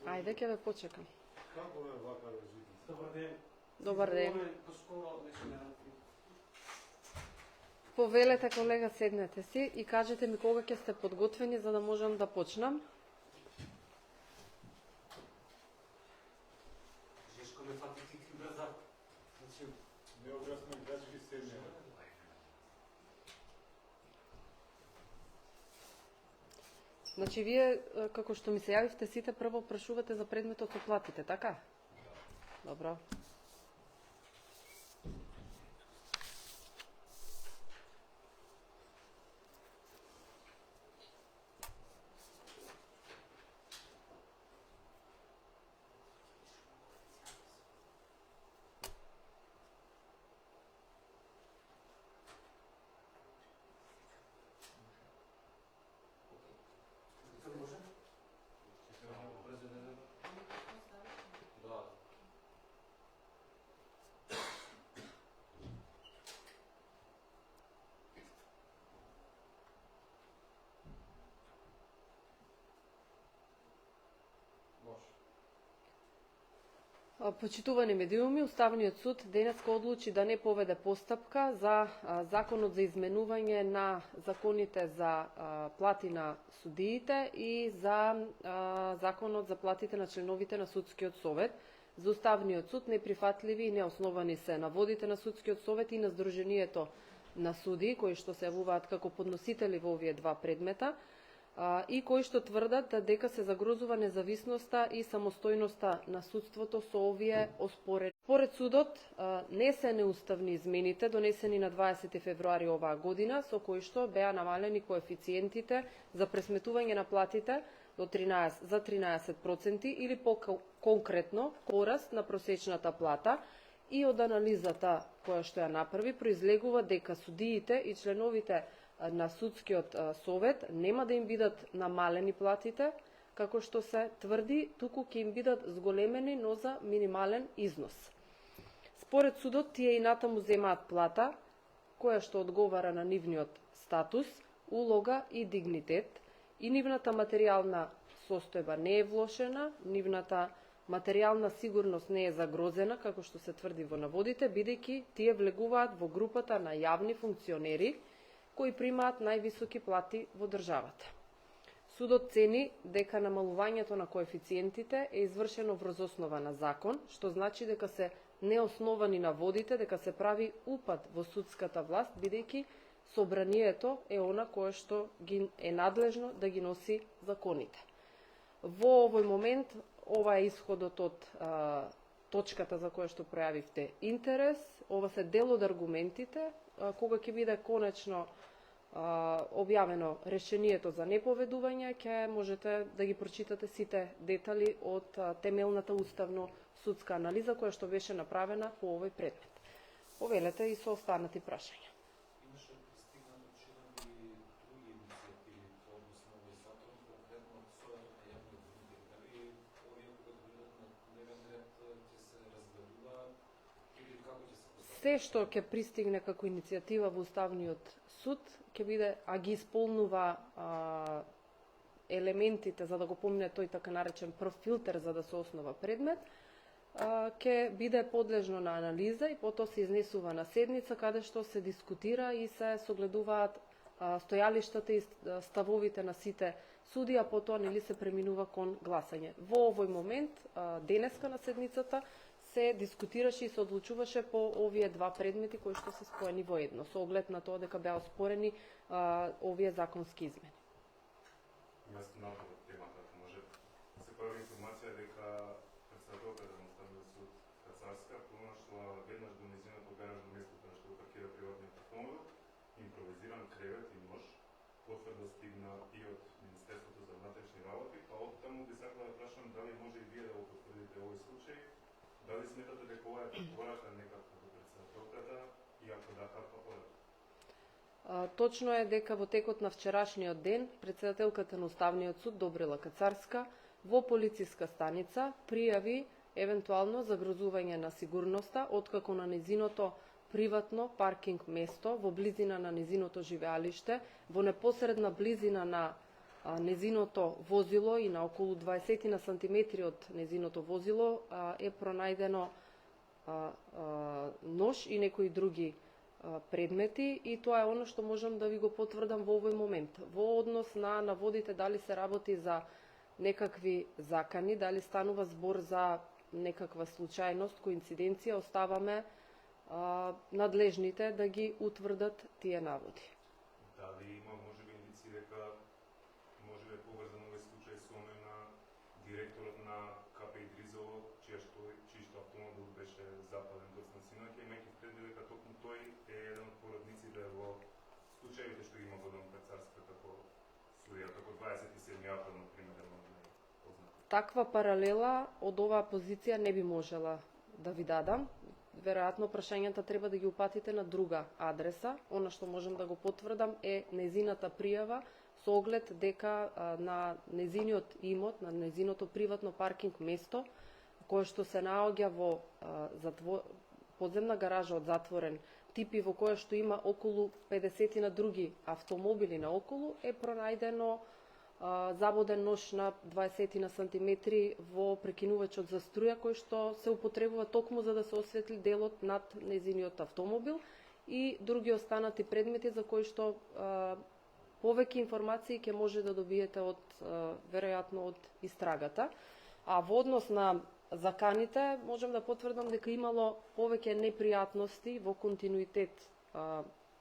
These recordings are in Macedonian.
Ајде, ќе ве почекам. Како е вака режим? Добар ден. Добар ден. Поскоро беше нерадки. Повелете, колега, седнете си и кажете ми кога ќе сте подготвени за да можам да почнам. Жешко ме фати ти брза. Значи, Не објасни грачки седни. Значи, вие, како што ми се јавивте сите, прво прашувате за предметот со платите, така? Добро. може? Да. Почитувани медиуми, Уставниот суд денеска одлучи да не поведе постапка за законот за изменување на законите за плати на судиите и за законот за платите на членовите на судскиот совет. За Уставниот суд неприфатливи и неосновани се наводите на судскиот совет и на Сдруженијето на суди, кои што се јавуваат како подносители во овие два предмета, и кои што тврдат дека се загрозува независноста и самостојноста на судството со овие оспорени. Според судот, не се неуставни измените донесени на 20 февруари оваа година, со кои што беа намалени коефициентите за пресметување на платите за 13% или по-конкретно пораст на просечната плата, и од анализата која што ја направи произлегува дека судиите и членовите на судскиот совет нема да им бидат намалени платите, како што се тврди, туку ќе им бидат зголемени, но за минимален износ. Според судот, тие и натаму земаат плата, која што одговара на нивниот статус, улога и дигнитет, и нивната материјална состојба не е влошена, нивната материјална сигурност не е загрозена, како што се тврди во наводите, бидејќи тие влегуваат во групата на јавни функционери, кои примаат највисоки плати во државата. Судот цени дека намалувањето на коефициентите е извршено врз основа на закон, што значи дека се неосновани наводите дека се прави упад во судската власт, бидејќи собранието е она кое што ги е надлежно да ги носи законите. Во овој момент, ова е исходот од точката за која што пројавивте интерес. Ова се дел од аргументите. Кога ќе биде конечно објавено решението за неповедување, ќе можете да ги прочитате сите детали од темелната уставно-судска анализа која што беше направена по овој предмет. Повелете и со останати прашања. Имаше пристигнато членови други иницијативи по однос на овој закон, конкретно од сојата на јавни обвинители. Дали овие кога дојдат на дневен ред ќе се разгледуваат или како ќе се постават? Се што ќе пристигне како иницијатива во Уставниот суд ќе биде, ги исполнува елементите за да го помине тој така наречен прв филтер за да се основа предмет, ќе биде подлежно на анализа и потоа се изнесува на седница каде што се дискутира и се согледуваат стојалиштата и ставовите на сите суди, а потоа нели се преминува кон гласање. Во овој момент, денеска на седницата, се дискутираше и се одлучуваше по овие два предмети кои што се споени во едно, со оглед на тоа дека беа оспорени овие законски измени. Јас на темата, ако може, се појави информација дека председателката на Уставниот суд Кацарска пронашла веднаш до нејзиното гаражно место каде што паркира приватниот автомобил, импровизиран кревет и нож. Потврда стигна и од Министерството за внатрешни работи, па од таму би сакала да прашам дали може и вие да го потврдите овој случај, дали сметате дека ова е порака некако до председателката и ако да, каква порака? Точно е дека во текот на вчерашниот ден председателката на Уставниот суд Добрила Кацарска во полициска станица пријави евентуално загрозување на сигурноста откако на незиното приватно паркинг место во близина на незиното живеалиште, во непосредна близина на незиното возило и на околу 20 на сантиметри од незиното возило е пронајдено нож и некои други предмети, и тоа е оно што можам да ви го потврдам во овој момент. Во однос на наводите дали се работи за некакви закани, дали станува збор за некаква случајност, коинциденција, оставаме надлежните да ги утврдат тие наводи. Дали има можеби индици дека може да е поврзан овој случај со оној на директорот на КП Идризово, чијшто автомобил беше запален доцна синоќа, имајќи предвид дека токму тој е еден од породниците во случаите што има во Домот Царска како судија, како 27 април, например, познато. Таква паралела од оваа позиција не би можела да ви дадам. Веројатно прашањата треба да ги упатите на друга адреса. Она што можам да го потврдам е незината пријава со оглед дека на незиниот имот, на незиното приватно паркинг место, кое што се наоѓа во подземна гаража од затворен тип и во која што има околу 50 на други автомобили наоколу, е пронајдено забоден нож на 20 на сантиметри во прекинувачот за струја, кој што се употребува токму за да се осветли делот над незиниот автомобил и други останати предмети за кои што повеќе информации ќе може да добиете од веројатно од истрагата. А во однос на заканите можам да потврдам дека имало повеќе непријатности во континуитет,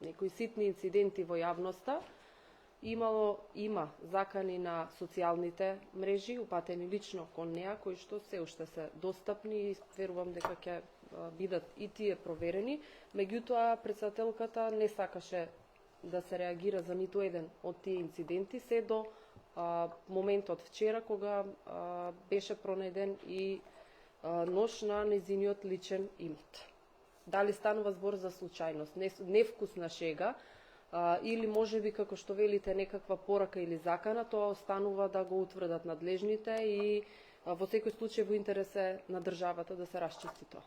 некои ситни инциденти во јавноста. Има закани на социјалните мрежи, упатени лично кон неа, кои што се уште се достапни и верувам дека ќе бидат и тие проверени. Меѓутоа, председателката не сакаше да се реагира за ниту еден од тие инциденти, се до моментот вчера, кога беше пронајден и нож на незиниот личен имот. Дали станува збор за случајност, невкусна шега, или можеби, како што велите, некаква порака или закана, тоа останува да го утврдат надлежните и во секој случај во интерес е на државата да се расчисти тоа.